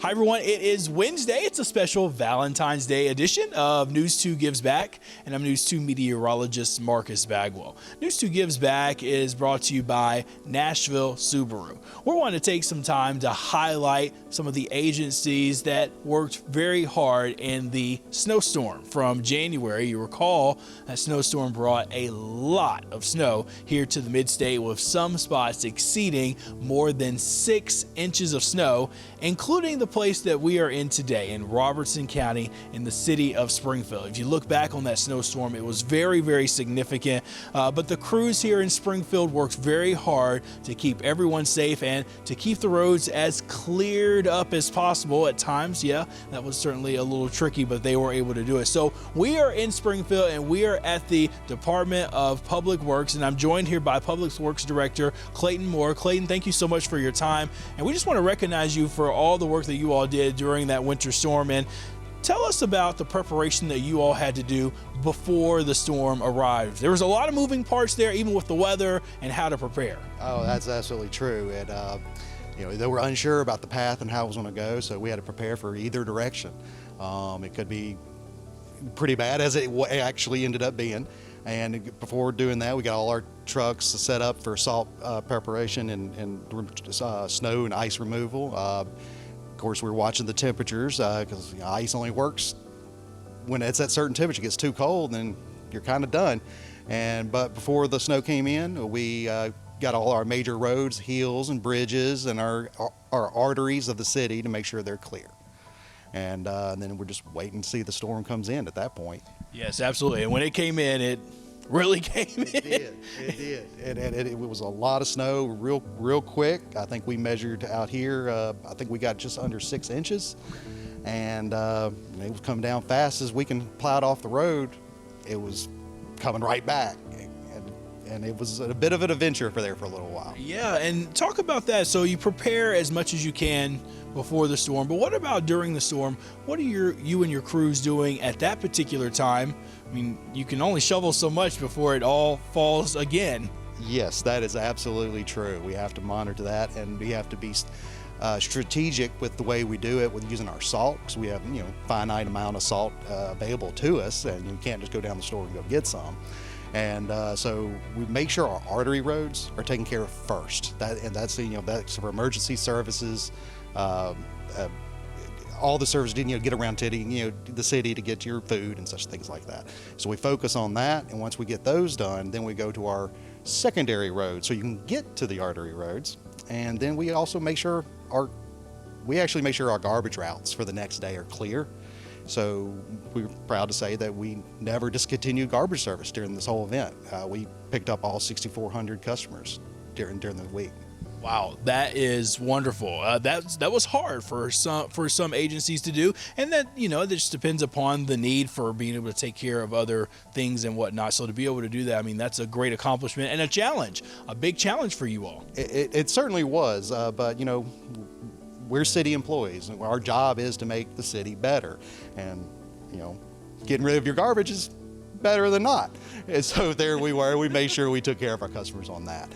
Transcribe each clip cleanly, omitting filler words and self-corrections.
Hi everyone, it is Wednesday. It's a special Valentine's Day edition of News 2 Gives Back, and I'm News 2 meteorologist Marcus Bagwell. News 2 Gives Back is brought to you by Nashville Subaru. We're wanting to take some time to highlight some of the agencies that worked very hard in the snowstorm from January. You recall that snowstorm brought a lot of snow here to the mid-state, with some spots exceeding more than 6 inches of snow, including the place that we are in today in Robertson County in the city of Springfield. If you look back on that snowstorm, it was very, very significant, but the crews here in Springfield worked very hard to keep everyone safe and to keep the roads as cleared up as possible. At times, yeah, that was certainly a little tricky, but they were able to do it. So we are in Springfield and we are at the Department of Public Works, and I'm joined here by Public Works Director Clayton Moore. Clayton, thank you so much for your time, and we just want to recognize you for all the work that you all did during that winter storm. And tell us about the preparation that you all had to do before the storm arrived. There was a lot of moving parts there, even with the weather and how to prepare. Oh, that's absolutely true. And they were unsure about the path and how it was going to go, so we had to prepare for either direction. It could be pretty bad, as it actually ended up being. And before doing that, we got all our trucks set up for salt preparation and snow and ice removal. Of course, we were watching the temperatures because ice only works when it's at certain temperature. It gets too cold, then you're kind of done. But before the snow came in, we got all our major roads, hills and bridges, and our arteries of the city to make sure they're clear. And then we're just waiting to see the storm comes in at that point. Yes, absolutely. And when it came in, it really came in. It did. It was a lot of snow real quick. I think we measured out here, I think we got just under 6 inches. And it was coming down fast as we can plow it off the road. It was coming right back. And it was a bit of an adventure for a little while. Yeah, and talk about that. So you prepare as much as you can before the storm, but what about during the storm? What are you and your crews doing at that particular time? I mean, you can only shovel so much before it all falls again. Yes, that is absolutely true. We have to monitor that, and we have to be strategic with the way we do it with using our salt, because we have finite amount of salt available to us, and you can't just go down the store and go get some. And so we make sure our artery roads are taken care of first. That's for emergency services. All the services get around to the city to get your food and such things like that. So we focus on that, and once we get those done, then we go to our secondary roads, so you can get to the artery roads. And then we also make sure our garbage routes for the next day are clear. So we're proud to say that we never discontinued garbage service during this whole event. We picked up all 6,400 customers during the week. Wow, that is wonderful. That was hard for some agencies to do, and that it just depends upon the need for being able to take care of other things and whatnot. So to be able to do that, I mean, that's a great accomplishment and a big challenge for you all. It certainly was, but we're city employees, and our job is to make the city better. And getting rid of your garbage is better than not. And so there we were. We made sure we took care of our customers on that.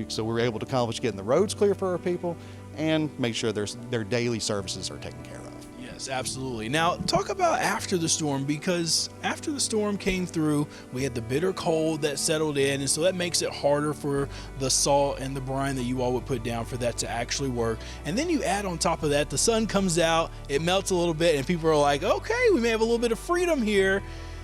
So we were able to accomplish getting the roads clear for our people and make sure their daily services are taken care of. Yes, absolutely. Now, talk about after the storm, because after the storm came through, we had the bitter cold that settled in, and so that makes it harder for the salt and the brine that you all would put down for that to actually work. And then you add on top of that, the sun comes out, it melts a little bit, and people are like, okay, we may have a little bit of freedom here.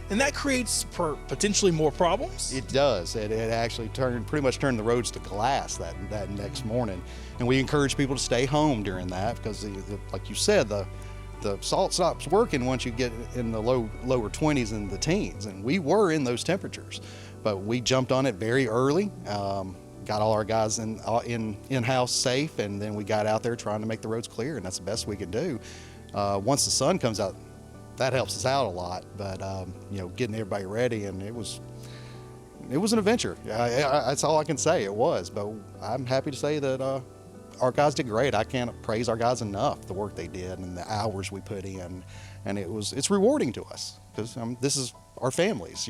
And that creates potentially more problems? It does. It actually pretty much turned the roads to glass that next morning. And we encourage people to stay home during that, because, like you said, the salt stops working once you get in the lower 20s and the teens. And we were in those temperatures. But we jumped on it very early, got all our guys in-house safe, and then we got out there trying to make the roads clear, and that's the best we could do. Once the sun comes out, that helps us out a lot, but getting everybody ready, and it was an adventure. That's all I can say. It was, but I'm happy to say that our guys did great. I can't praise our guys enough, the work they did and the hours we put in, and it's rewarding to us, because this is our families.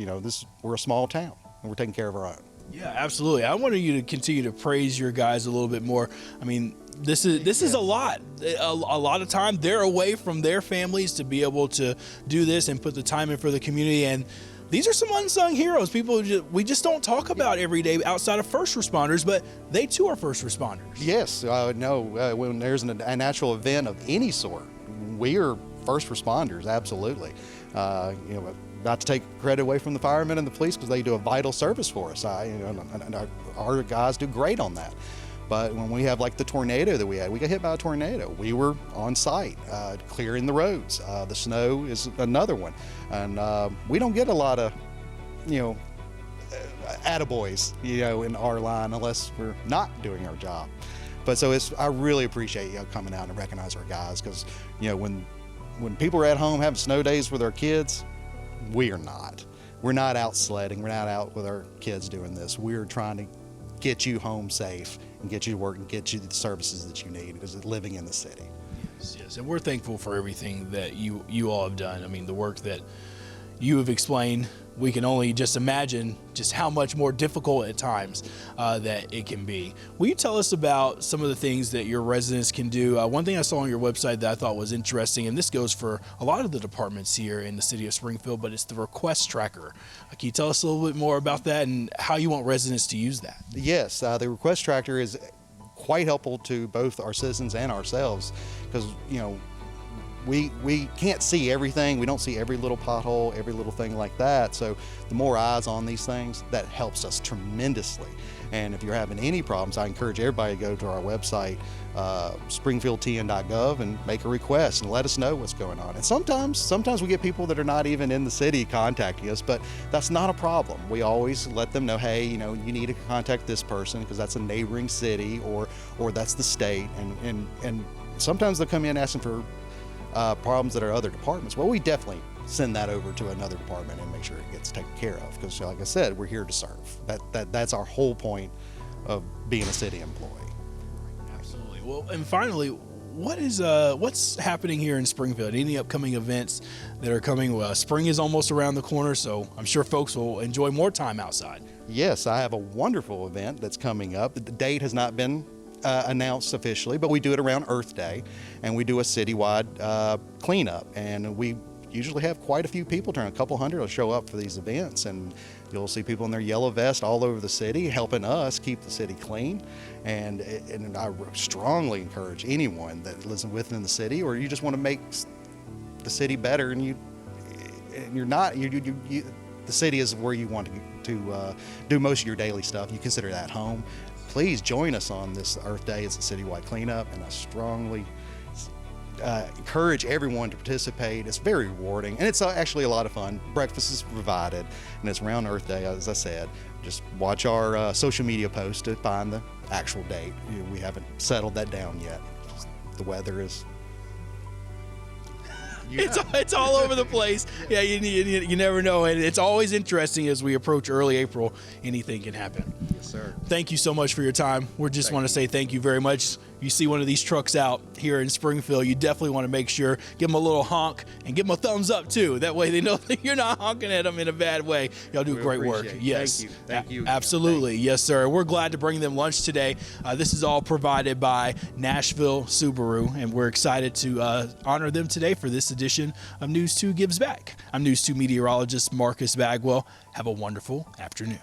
We're a small town, and we're taking care of our own. Yeah, absolutely. I wanted you to continue to praise your guys a little bit more. I mean, this is a lot. A lot of time they're away from their families to be able to do this and put the time in for the community. And these are some unsung heroes. People we just don't talk about every day outside of first responders, but they too are first responders. Yes, when there's a natural event of any sort, we are first responders, absolutely. Not to take credit away from the firemen and the police because they do a vital service for us. And our guys do great on that. But when we have like the tornado that we got hit by a tornado. We were on site clearing the roads. The snow is another one. And we don't get a lot of, attaboys, in our line unless we're not doing our job. But so I really appreciate coming out and recognize our guys because, when people are at home having snow days with their kids, we are not. We're not out sledding. We're not out with our kids doing this. We're trying to get you home safe and get you to work and get you the services that you need because it's living in the city. Yes, and we're thankful for everything that you all have done. I mean, the work that you have explained, we can only just imagine just how much more difficult at times that it can be. Will you tell us about some of the things that your residents can do? One thing I saw on your website that I thought was interesting, and this goes for a lot of the departments here in the city of Springfield, but it's the request tracker. Can you tell us a little bit more about that and how you want residents to use that? Yes, the request tracker is quite helpful to both our citizens and ourselves because, we can't see everything. We don't see every little pothole, every little thing like that. So the more eyes on these things, that helps us tremendously. And if you're having any problems, I encourage everybody to go to our website, springfieldtn.gov, and make a request and let us know what's going on. And sometimes we get people that are not even in the city contacting us, but that's not a problem. We always let them know, hey, you need to contact this person because that's a neighboring city or that's the state. And sometimes they'll come in asking for problems that are other departments. Well, we definitely send that over to another department and make sure it gets taken care of because, like I said, we're here to serve. That's our whole point of being a city employee. Absolutely. Well, and finally, what's happening here in Springfield? Any upcoming events that are coming? Well, spring is almost around the corner, so I'm sure folks will enjoy more time outside. Yes, I have a wonderful event that's coming up. The date has not been announced officially, but we do it around Earth Day, and we do a citywide cleanup, and we usually have quite a few people, a couple hundred will show up for these events, and you'll see people in their yellow vest all over the city helping us keep the city clean. And I strongly encourage anyone that lives within the city or you just want to make the city better and the city is where you want to do most of your daily stuff. You consider that home. Please join us on this Earth Day. It's a citywide cleanup, and I strongly encourage everyone to participate. It's very rewarding, and it's actually a lot of fun. Breakfast is provided, and it's around Earth Day, as I said. Just watch our social media posts to find the actual date. We haven't settled that down yet. The weather is... It's all over the place. Yeah, you never know, and it's always interesting as we approach early April. Anything can happen. Yes, sir. Thank you so much for your time. We just want to say thank you very much. You see one of these trucks out here in Springfield, you definitely want to make sure, give them a little honk and give them a thumbs up too. That way they know that you're not honking at them in a bad way. Y'all do great work. Yes. Thank you. Absolutely. Yes, sir. We're glad to bring them lunch today. This is all provided by Nashville Subaru, and we're excited to honor them today for this edition of News 2 Gives Back. I'm News 2 meteorologist Marcus Bagwell. Have a wonderful afternoon.